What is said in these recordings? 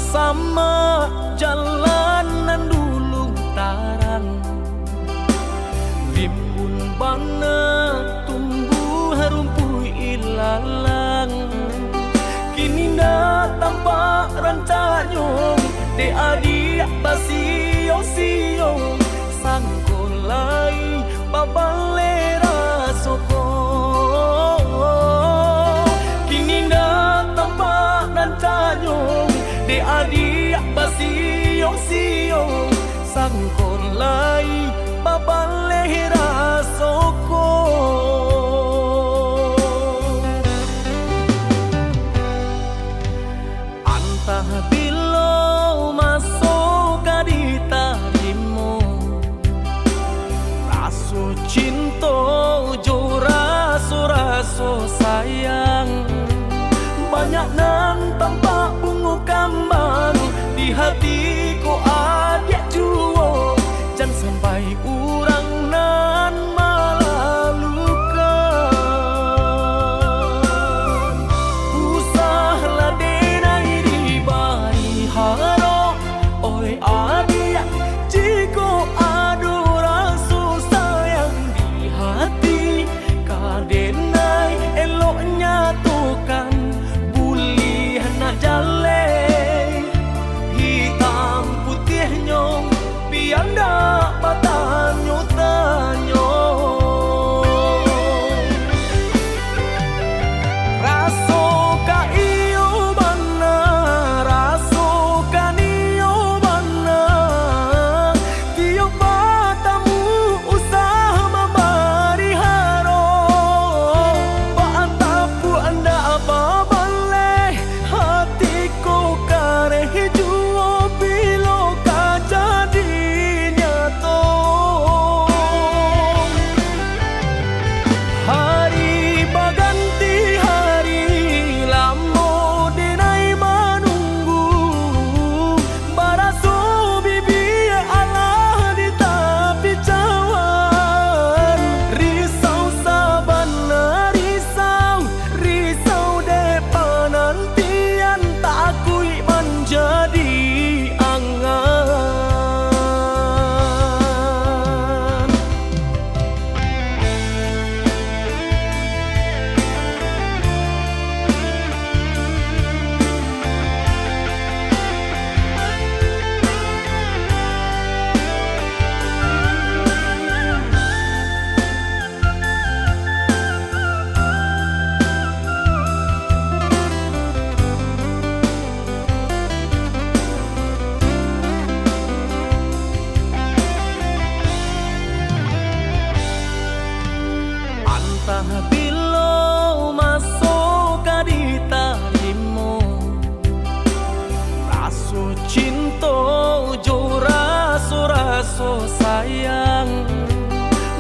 sama jalanan dulu tarang, rimbun bana tumbuh rumput ilalang. Kini dah tampak rancanyong de adik basio-sio sangkolai babalera soko. Kini dah tampak rancanyong de adik basio-sio sangkolai babalera soko. Bilo masuk di tarimu, raso cinta jo raso sayang. Banyak nan tampak bunga kambang di hatiku adik juo, jangan sampai urang nan malah luka. Usahlah denai di bari haro, oi adik jiko adu rasa sayang di hati. Kadenai eloknya tukan bulih nak jale, hitam putih nyong biar ndak batanyo tanyo. Raso ka iyo bana, raso ka niyo bana, tiap batamu usah membari haro. Paantapu anda apa baleh, hatiku kareh juo bilo ka jadi nyato. Hari baganti hari lamo denai menunggu, baraso bibi Allah di tepi cawan. Risau sabana risau depan nantian tak akui menjadi angan. Antah bilo masuk di tarimu, raso cinta jo raso sayang.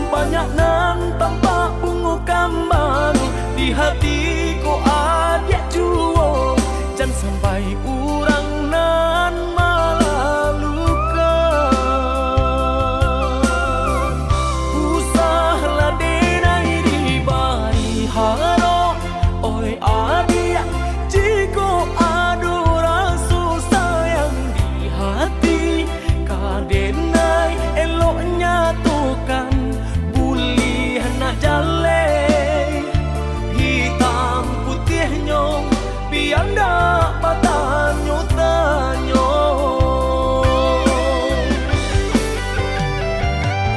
Banyak nan tampak bunga kambang di hatiku adik juo, jangan sampai urang nan malah luka. Usahlah denai di bari haro, oi adik jiko adu rasa sayang di hati. Kadenai eloknya tukan bulih nak jale, hitam putih nyong biar ndak batanyo tanyo.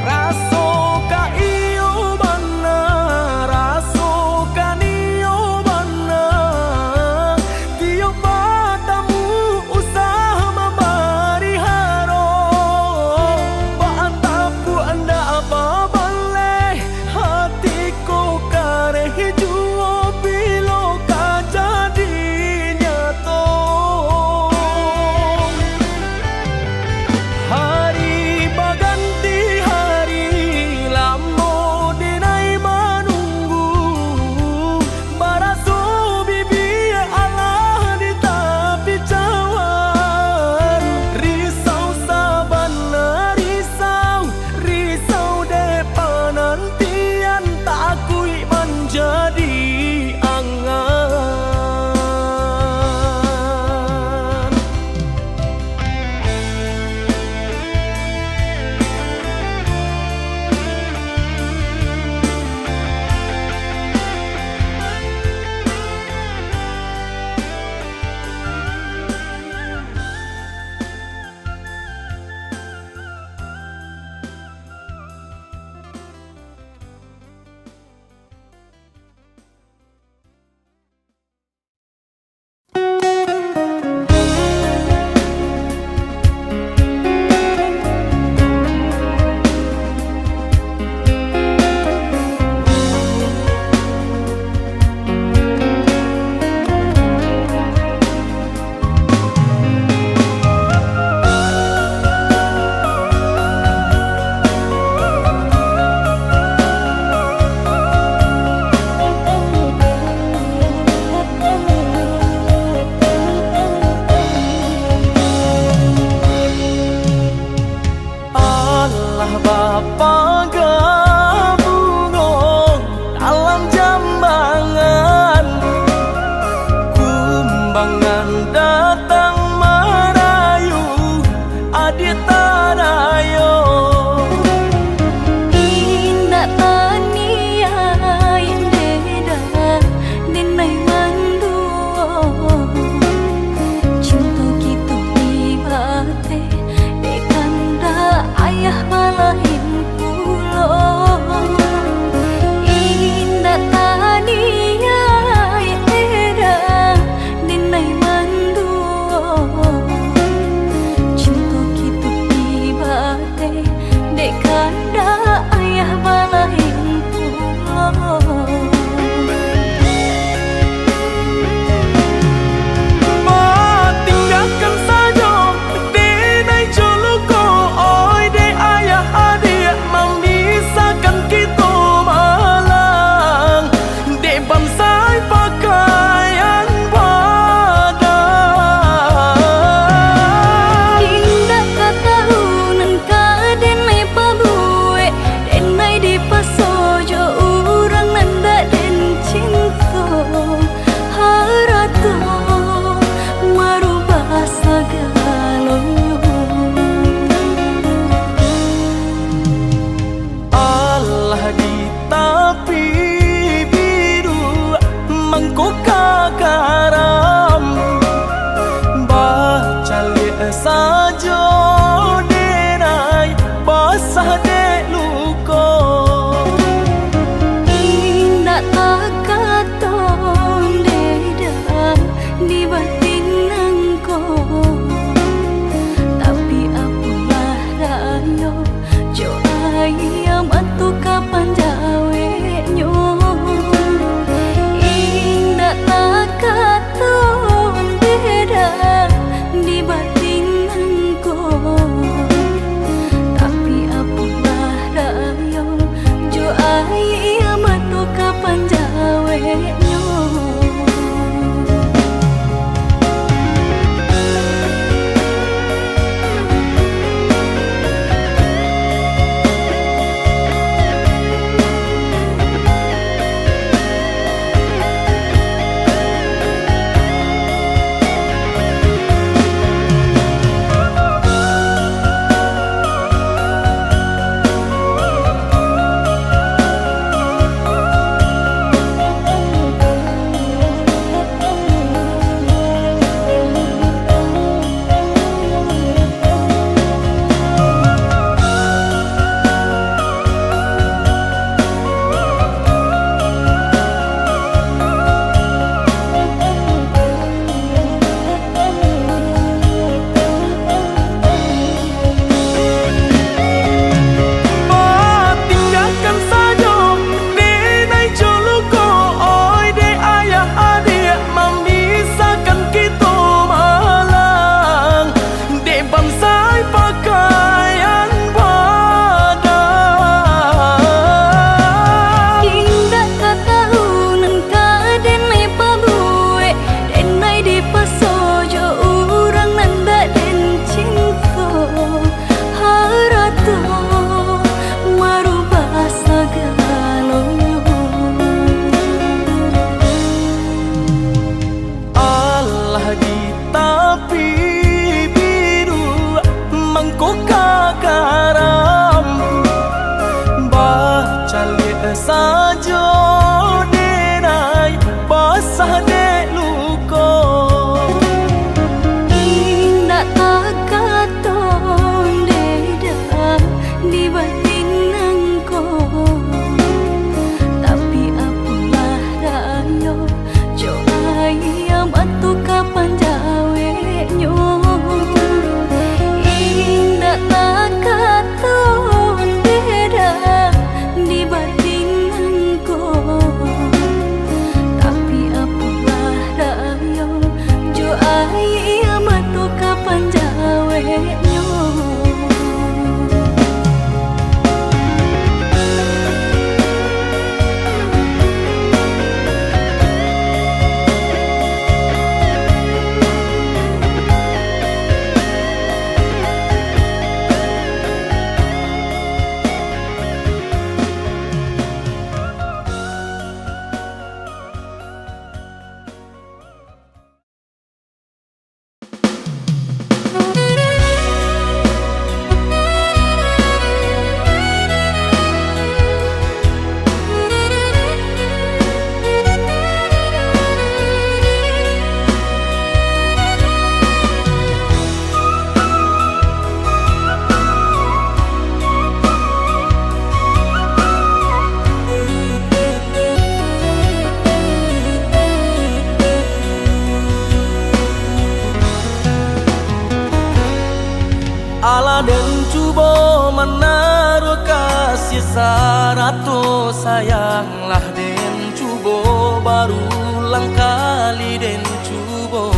Raso ka iyo bana, raso ka niyo bana, tiap Rato sayanglah den cubo, barulang kali den cubo.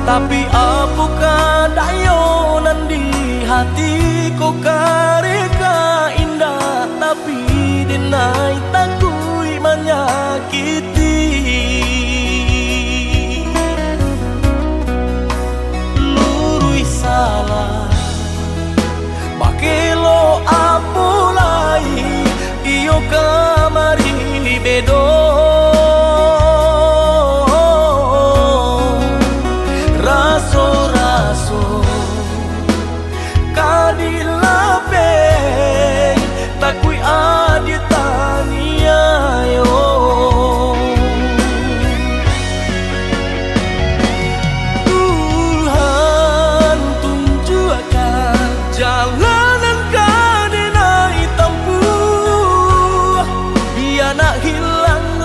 Tapi apakah dayo nandi hati ko kareka indah, tapi denai takui menyakiti. Lurui salah bakelo apulai iyo kamari bedo. Raso-raso kadilapeng takui aditania yo. Tuhan tunjukkan jalanan kadenai tempuh, biar nak hilang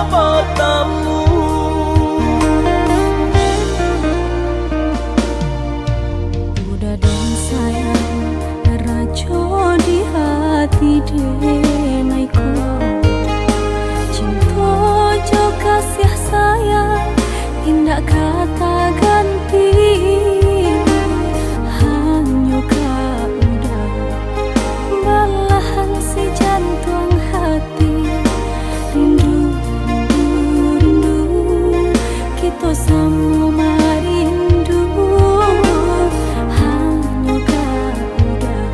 matamu. Udah dan sayang rajo di hati denaiku, cinta jo kasih sayang indah kata ganti. Hanya kau udah belahan si jantung hati. Rindu, rindu, rindu, kita sama rindu. Hanya kau udah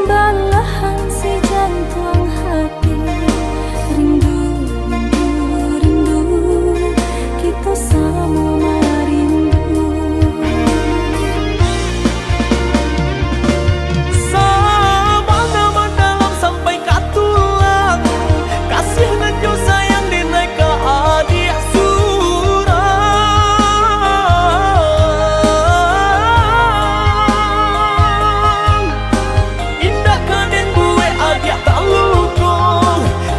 belahan si jantung hati. Rindu, rindu, rindu, kita sama rindu. Sama nama dalam sampai katulang, kasih dan jo sayang dinai ke adik surang. Indah kaden gue adik tak luko,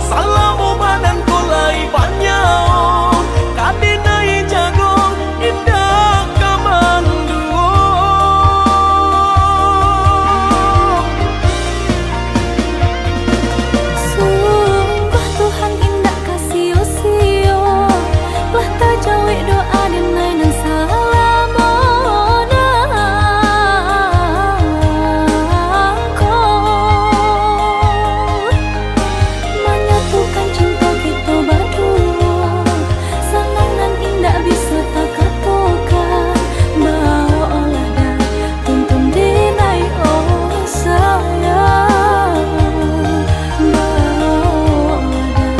salamu badan kulai banyak. Kaden nai jago, indah kamanduo. Sungguh Tuhan indah kasih usio, lah tak jawi doa dinai dan salamodangko. Menyatukan cinta kita berdua, senang dan indah bisa tak katakan. Bawa olah dan tuntun dinai oh sayang. Bawa olah dan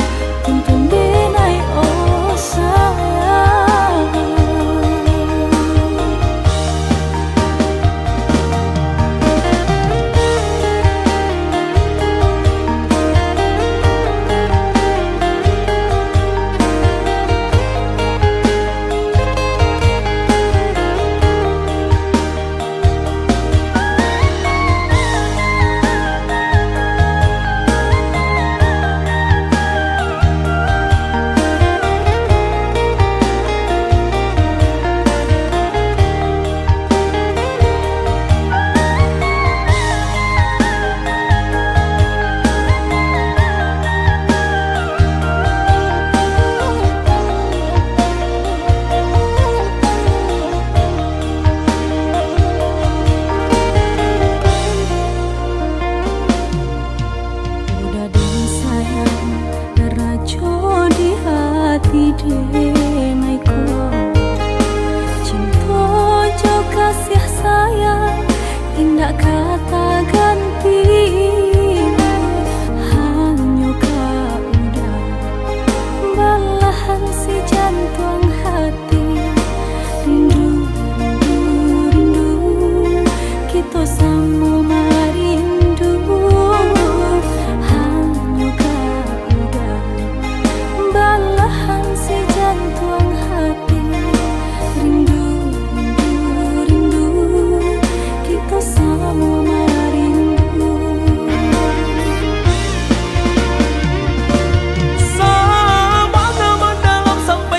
tuntun dinai oh sayang. Udah dan sayang rajo di hati denaiku, cinta jo kasih sayang indah kata ganti. Hanya kau udah belahan si jantung hati. Rindu, rindu, rindu, kita sama rindu. Hanya kau udah belahan si jantung hati. Rindu, rindu, rindu, kita sama rindu. Sama nama dalam sampai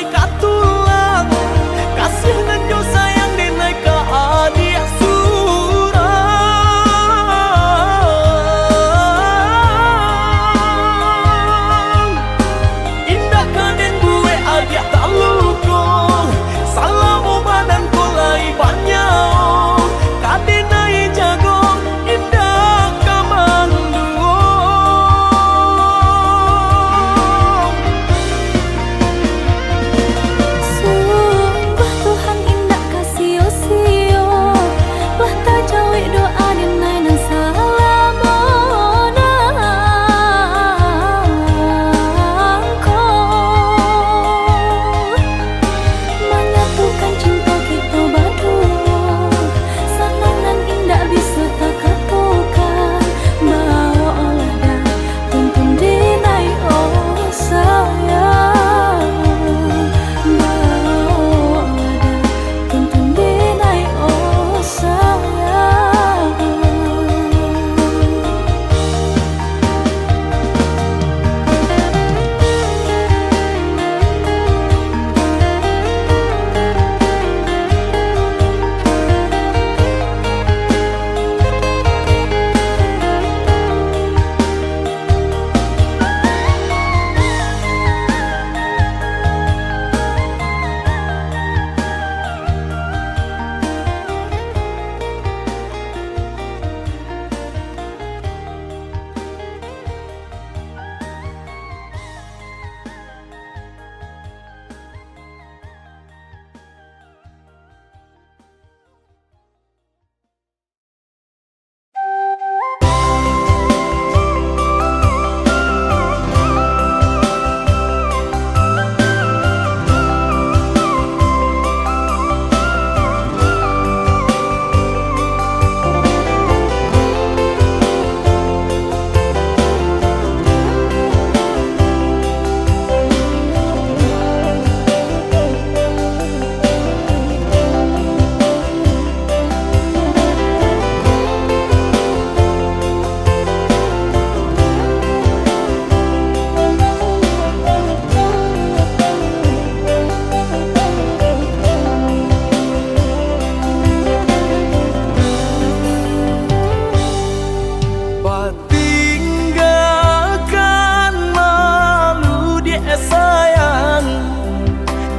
sayang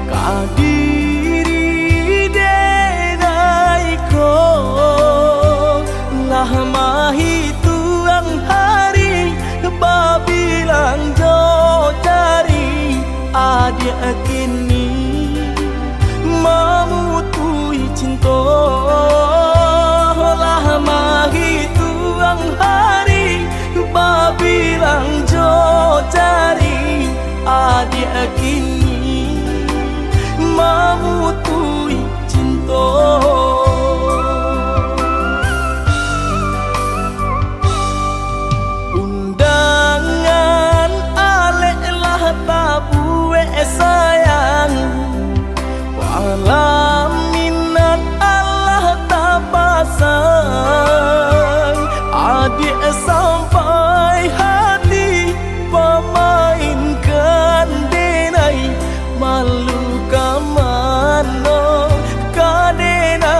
kadiri denai ko lah mahi tuang hari babilang jo cari adik kini memutui cinta lah mahi tuang hari babilang jo cari adik kini memutui cinta. Undangan alek lah tabue sayang walaminan Allah tak pasang adik sampai hati pemainkan denai malu kamano kadena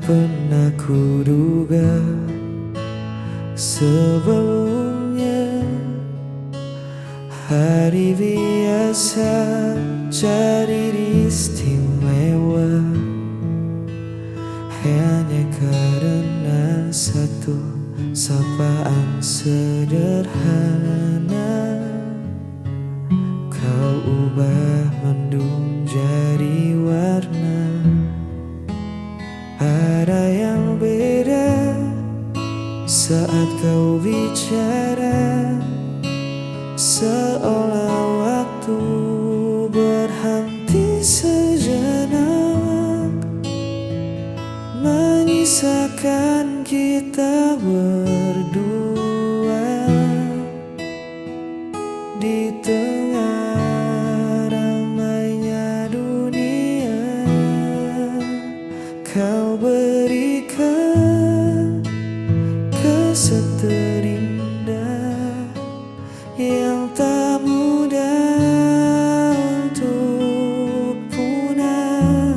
pernah kuduga sebelumnya. Hari biasa jadi istimewa hanya karena satu sapaan sederhana. Kau ubah mendung jadi warna. Ada yang beda saat kau bicara, seolah waktu berhenti sejenak, menyisakan kita berdua di tengah ramainya dunia. Kau berikan kesan terindah yang tak mudah untuk punah.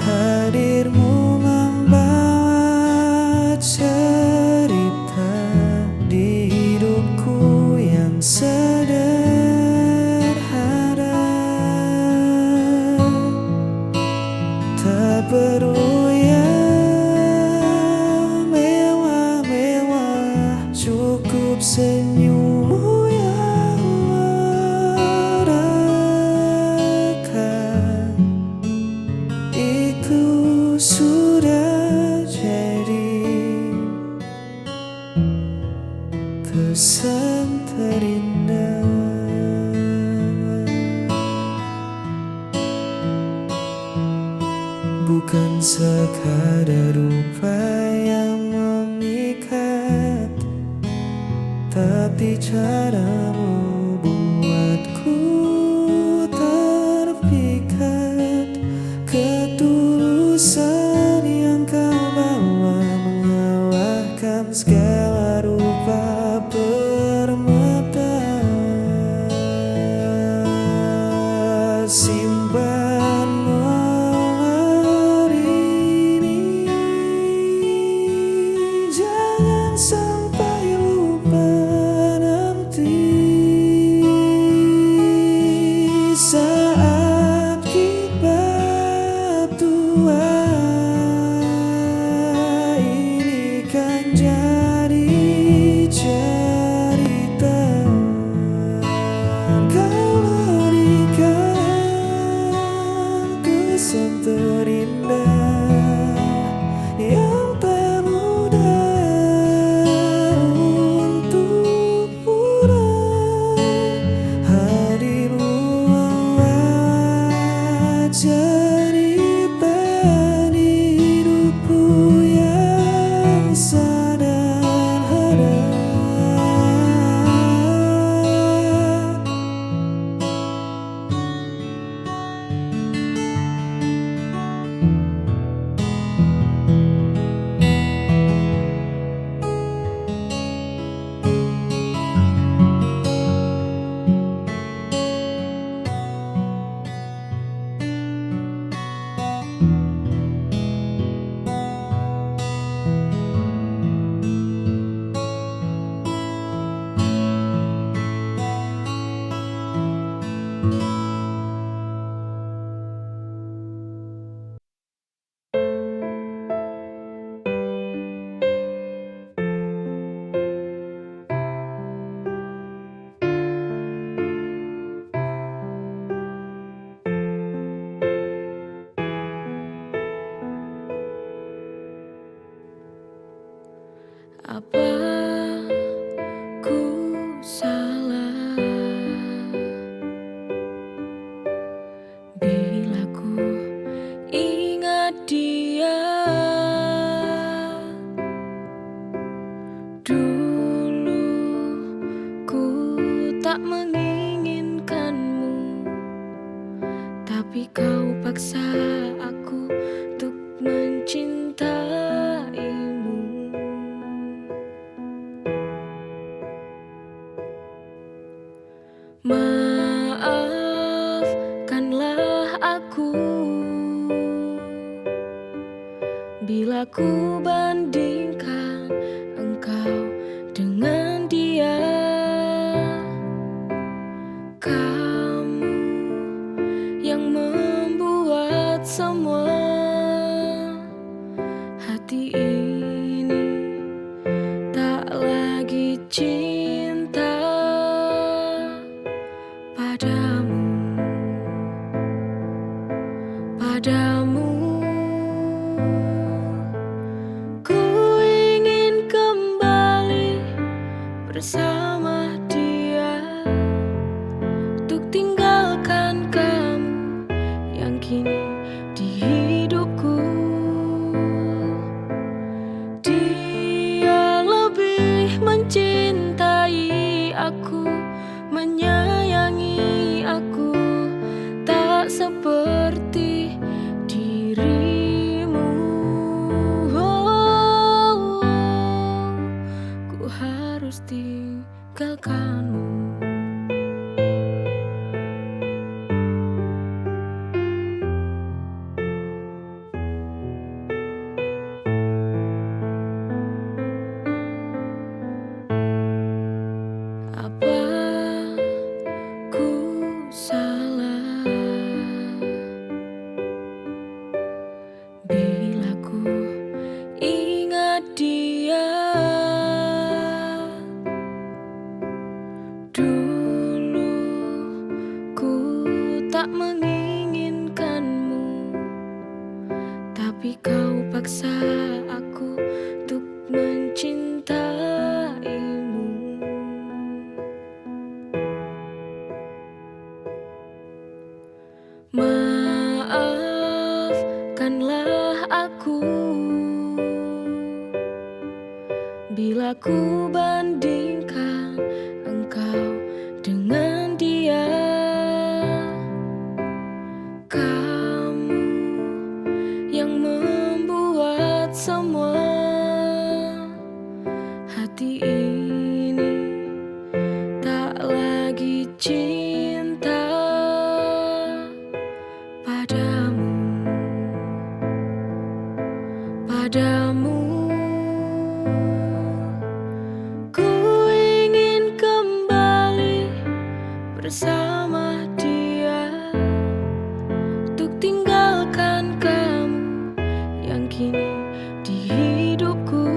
Hadirmu membawa cerita di hidupku yang sederhana. Tak perlu yang mewah-mewah, cukup senyummu yang merekah. Itu sudah jadi kesan terindah. Bukan sekadar rupa yang memikat, tapi caramu buatku terpikat. Ketulusan yang kau bawa mengalahkan segala rupa permata. Simpan hari ini, jangan sampai lupa nanti. cinta padamu, padamu. Ku ingin kembali bersama dia untuk tinggalkan kamu yang kini di hidupku. Dia lebih mencintai aku, menyayangi aku, tak seperti dirimu. Oh, ku harus tinggalkanmu. Apa ku salah bila ku ingat dia? Dulu ku tak menginginkanmu, tapi kau paksa aku untuk mencintaimu. Maafkanlah aku bila ku bandingkan engkau dengan dia. Kamu yang membuat semua hati ini tak lagi cinta padamu, padamu. Ku ingin kembali bersama dia untuk tinggalkan kamu yang kini di hidupku.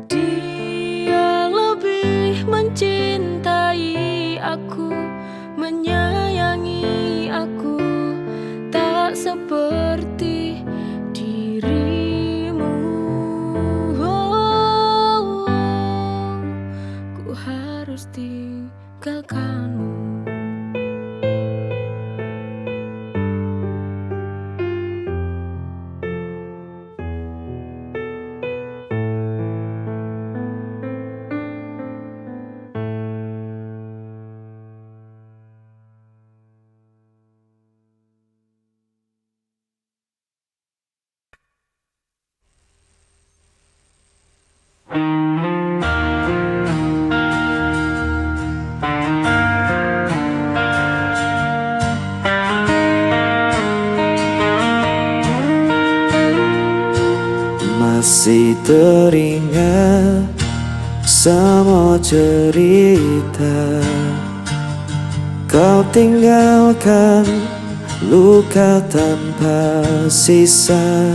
Dia lebih mencintai aku, menyayangi aku, tak seperti dirimu. Oh, ku harus tinggalkanmu. Masih teringat semua cerita kau tinggalkan luka tanpa sisa.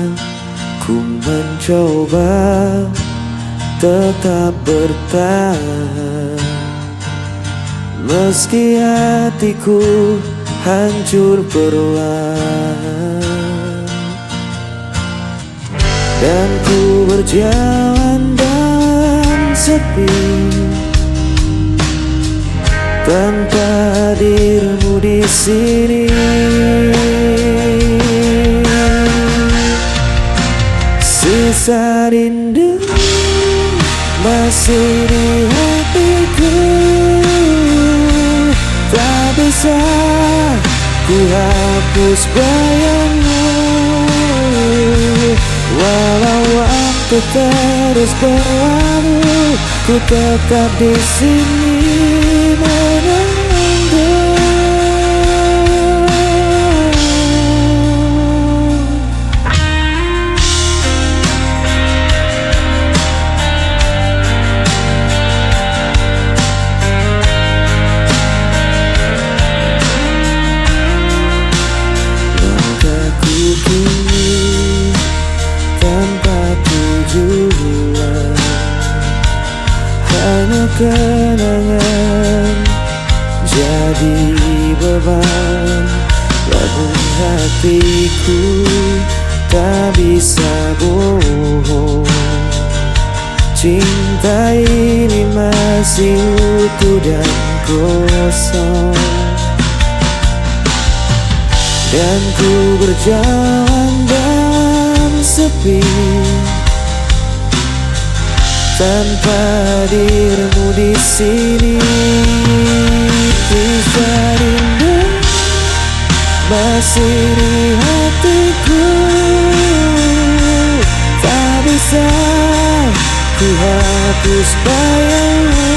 Ku mencoba tetap bertahan meski hatiku hancur perlahan. Dan ku berjalan dalam sepi tanpa hadirmu di sini. Sisa rindu masih di hatiku, tak bisa ku hapus bayangmu. Walau waktu terus berlalu, ku tetap di sini menunggu. Langkahku kini tanpa tujuan, kenangan jadi beban, namun hatiku tak bisa bohong. Cinta ini masih utuh dan kosong, dan ku berjalan dalam sepi tanpa dirimu di sini. Kisah rindu masih di hatiku, tak bisa ku hapus bayangmu.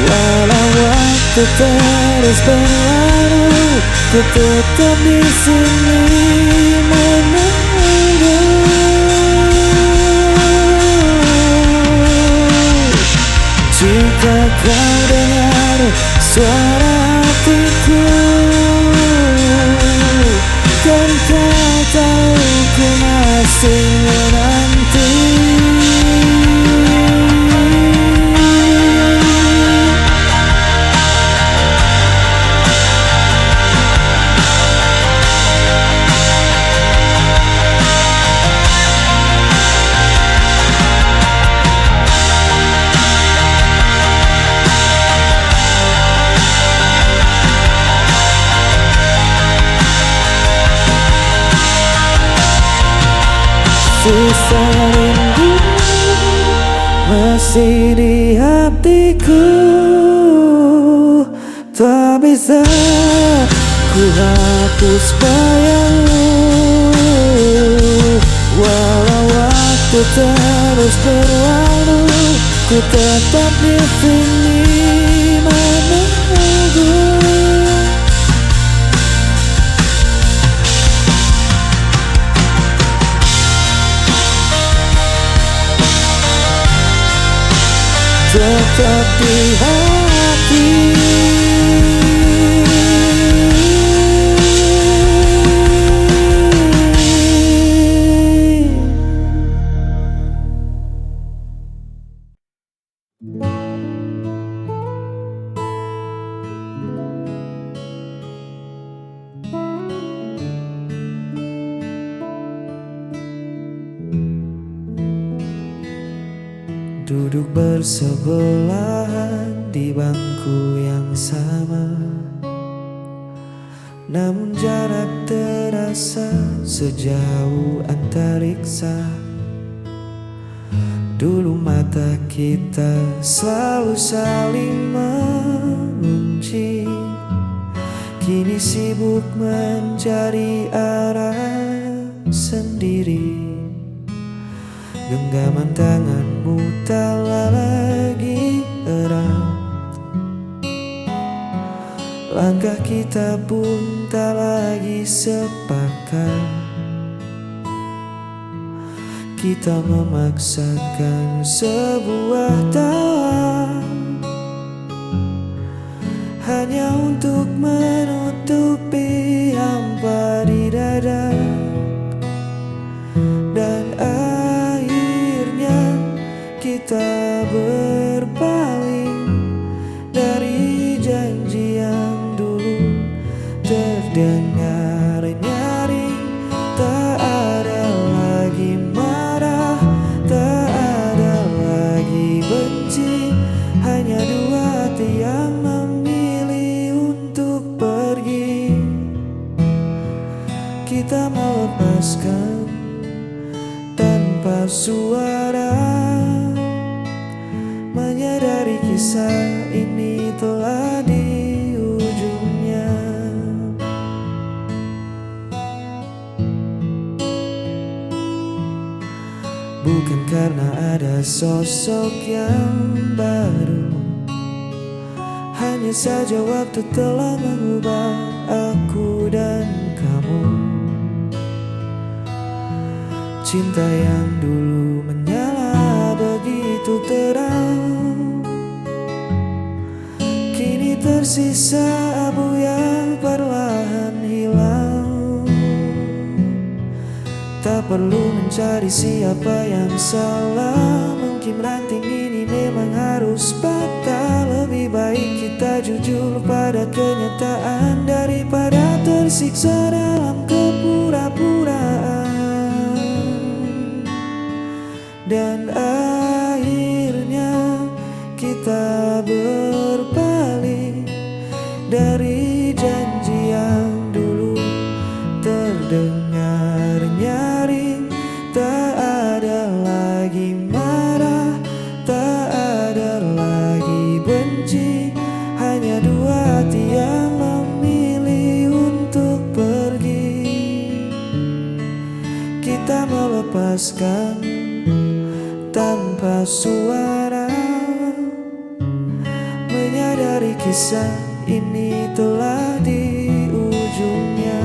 Walau waktu terus berlalu, ku tetap di sini menunggu. Jika kau dengar suara hatiku, kan kau tahu ku masih menanti. Sisa rindu masih di hatiku, tak bisa ku hapus bayangmu. Walau waktu terus berlalu, ku tetap di sini menunggu. Tetap di hati. Duduk bersebelahan di bangku yang sama, namun jarak terasa sejauh antariksa. Dulu mata kita selalu saling mengunci, kini sibuk mencari arah sendiri. Genggaman tanganmu tak lagi erat, langkah kita pun tak lagi sepakat. Kita memaksakan sebuah tawa hanya untuk menutupi hampa di dada. Dan akhirnya kita berpaling dari janji yang dulu terdengar nyaring. Tak ada lagi marah, tak ada lagi benci, hanya dua hati yang memilih untuk pergi. Kita melepaskan tanpa suara, menyadari kisah ini telah di ujungnya. Bukan karena ada sosok yang baru, hanya saja waktu telah mengubah aku dan kamu. Cinta yang dulu menyala begitu terang, kini tersisa abu yang perlahan hilang. Tak perlu mencari siapa yang salah, mungkin ranting ini memang kenyataan daripada tersiksa dalam kepura-puraan. Dan akhirnya kita berpaling dari janji yang dulu terdengar nyaring. Tak ada lagi marah, tak ada lagi benci, hanya dua hati yang memilih untuk pergi. Kita melepaskan tanpa suara, menyadari kisah ini telah di ujungnya.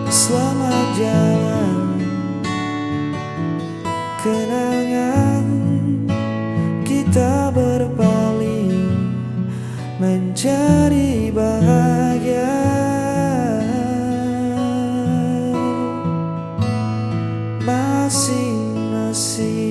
Selamat jalan kenangan, kita berpaling mencari bahagia. Masing-masing